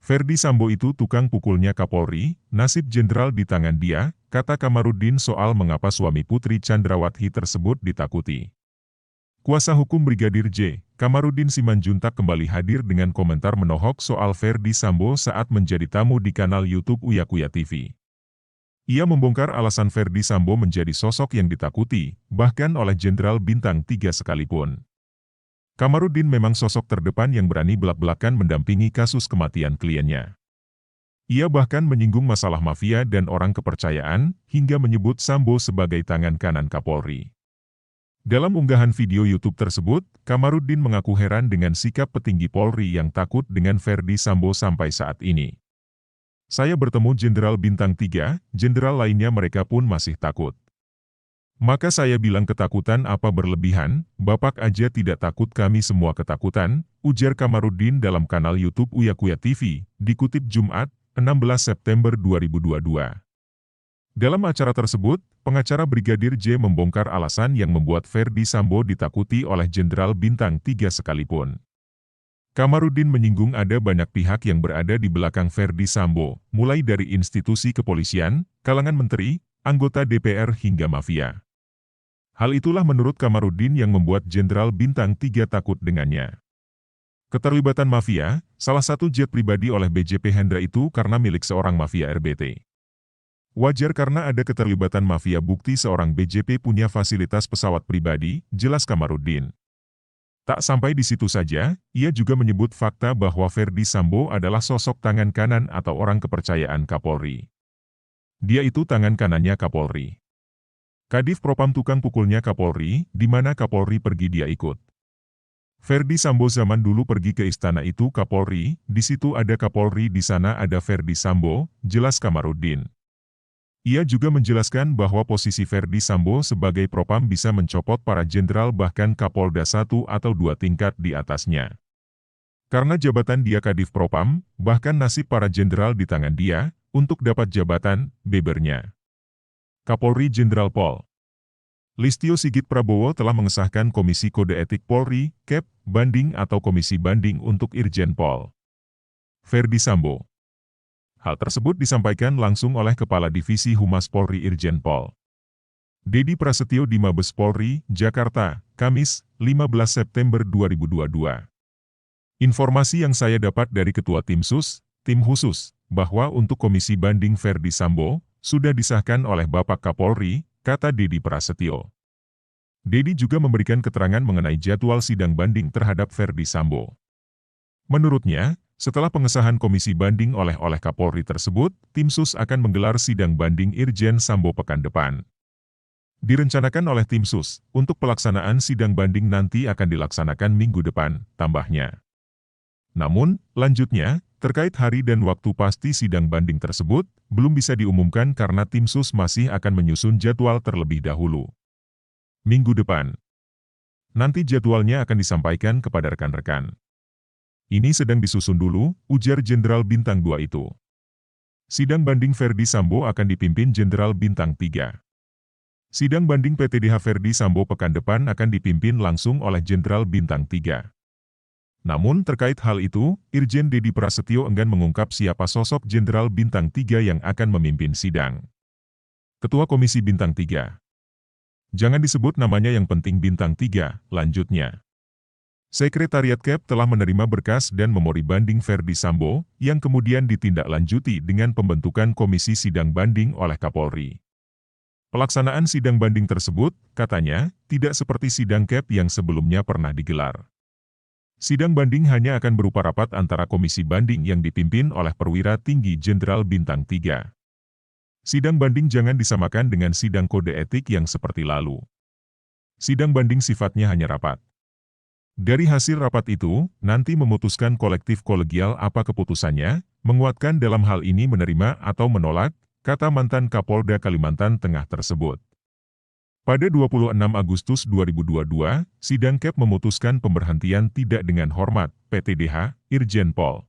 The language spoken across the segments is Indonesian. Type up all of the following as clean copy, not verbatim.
Ferdi Sambo itu tukang pukulnya Kapolri, nasib jenderal di tangan dia, kata Kamarudin soal mengapa suami Putri Chandrawati tersebut ditakuti. Kuasa hukum Brigadir J, Kamarudin Simanjuntak kembali hadir dengan komentar menohok soal Ferdi Sambo saat menjadi tamu di kanal YouTube Uya Kuya TV. Ia membongkar alasan Ferdi Sambo menjadi sosok yang ditakuti, bahkan oleh Jenderal Bintang 3 sekalipun. Kamarudin memang sosok terdepan yang berani belak-belakan mendampingi kasus kematian kliennya. Ia bahkan menyinggung masalah mafia dan orang kepercayaan, hingga menyebut Sambo sebagai tangan kanan Kapolri. Dalam unggahan video YouTube tersebut, Kamarudin mengaku heran dengan sikap petinggi Polri yang takut dengan Ferdi Sambo sampai saat ini. Saya bertemu Jenderal Bintang 3, jenderal lainnya mereka pun masih takut. Maka saya bilang ketakutan apa berlebihan, Bapak aja tidak takut kami semua ketakutan, ujar Kamarudin dalam kanal YouTube Uya Kuya TV, dikutip Jumat, 16 September 2022. Dalam acara tersebut, pengacara Brigadir J membongkar alasan yang membuat Ferdi Sambo ditakuti oleh Jenderal Bintang 3 sekalipun. Kamarudin menyinggung ada banyak pihak yang berada di belakang Ferdi Sambo, mulai dari institusi kepolisian, kalangan menteri, anggota DPR hingga mafia. Hal itulah menurut Kamarudin yang membuat Jenderal Bintang 3 takut dengannya. Keterlibatan mafia, salah satu jet pribadi oleh BJP Hendra itu karena milik seorang mafia RBT. Wajar karena ada keterlibatan mafia bukti seorang BJP punya fasilitas pesawat pribadi, jelas Kamarudin. Tak sampai di situ saja, ia juga menyebut fakta bahwa Ferdi Sambo adalah sosok tangan kanan atau orang kepercayaan Kapolri. Dia itu tangan kanannya Kapolri. Kadif Propam tukang pukulnya Kapolri, di mana Kapolri pergi dia ikut. Ferdi Sambo zaman dulu pergi ke istana itu Kapolri, di situ ada Kapolri di sana ada Ferdi Sambo, jelas Kamarudin. Ia juga menjelaskan bahwa posisi Ferdi Sambo sebagai Propam bisa mencopot para jenderal bahkan Kapolda 1 atau 2 tingkat di atasnya. Karena jabatan dia Kadif Propam, bahkan nasib para jenderal di tangan dia, untuk dapat jabatan, bebernya. Kapolri Jenderal Pol. Listio Sigit Prabowo telah mengesahkan Komisi Kode Etik Polri, KEP, banding atau Komisi Banding untuk Irjen Pol Ferdi Sambo. Hal tersebut disampaikan langsung oleh Kepala Divisi Humas Polri Irjen Pol Dedi Prasetyo di Mabes Polri, Jakarta, Kamis, 15 September 2022. Informasi yang saya dapat dari Ketua Tim Sus, Tim Khusus, bahwa untuk Komisi Banding Ferdi Sambo, sudah disahkan oleh Bapak Kapolri, kata Dedi Prasetyo. Dedi juga memberikan keterangan mengenai jadwal sidang banding terhadap Ferdi Sambo. Menurutnya, setelah pengesahan Komisi Banding oleh Kapolri tersebut, Tim Sus akan menggelar sidang banding Irjen Sambo pekan depan. Direncanakan oleh Tim Sus, untuk pelaksanaan sidang banding nanti akan dilaksanakan minggu depan, tambahnya. Namun, lanjutnya, terkait hari dan waktu pasti sidang banding tersebut, belum bisa diumumkan karena Tim Sus masih akan menyusun jadwal terlebih dahulu. Minggu depan. Nanti jadwalnya akan disampaikan kepada rekan-rekan. Ini sedang disusun dulu, ujar Jenderal Bintang 2 itu. Sidang banding Ferdi Sambo akan dipimpin Jenderal Bintang 3. Sidang banding PTDH Ferdi Sambo pekan depan akan dipimpin langsung oleh Jenderal Bintang 3. Namun terkait hal itu, Irjen Dedi Prasetyo enggan mengungkap siapa sosok Jenderal Bintang 3 yang akan memimpin sidang. Ketua Komisi Bintang 3. Jangan disebut namanya yang penting Bintang 3, lanjutnya. Sekretariat KEP telah menerima berkas dan memori banding Ferdi Sambo, yang kemudian ditindaklanjuti dengan pembentukan Komisi Sidang Banding oleh Kapolri. Pelaksanaan sidang banding tersebut, katanya, tidak seperti sidang KEP yang sebelumnya pernah digelar. Sidang banding hanya akan berupa rapat antara komisi banding yang dipimpin oleh perwira tinggi Jenderal Bintang 3. Sidang banding jangan disamakan dengan sidang kode etik yang seperti lalu. Sidang banding sifatnya hanya rapat. Dari hasil rapat itu, nanti memutuskan kolektif kolegial apa keputusannya, menguatkan dalam hal ini menerima atau menolak, kata mantan Kapolda Kalimantan Tengah tersebut. Pada 26 Agustus 2022, sidang KEP memutuskan pemberhentian tidak dengan hormat, PTDH, Irjen Pol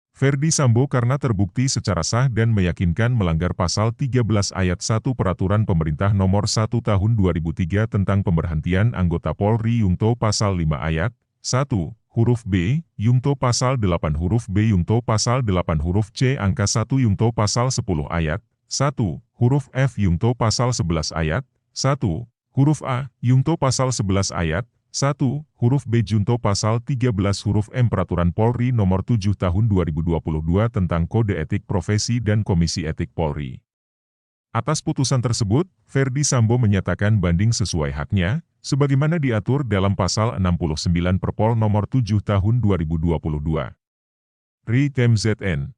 Ferdi Sambo karena terbukti secara sah dan meyakinkan melanggar pasal 13 ayat 1 Peraturan Pemerintah Nomor 1 Tahun 2003 tentang pemberhentian anggota Polri Yungto pasal 5 ayat 1. Huruf B, Yungto Pasal 8 huruf B Yungto Pasal 8 huruf C angka 1 Yungto Pasal 10 ayat 1. Huruf F Yungto Pasal 11 ayat 1. Huruf A, Yungto Pasal 11 ayat 1. Huruf B Junto Pasal 13 huruf M Peraturan Polri Nomor 7 Tahun 2022 tentang Kode Etik Profesi dan Komisi Etik Polri. Atas putusan tersebut, Ferdy Sambo menyatakan banding sesuai haknya, sebagaimana diatur dalam Pasal 69 Perpol Nomor 7 Tahun 2022. Ritem ZN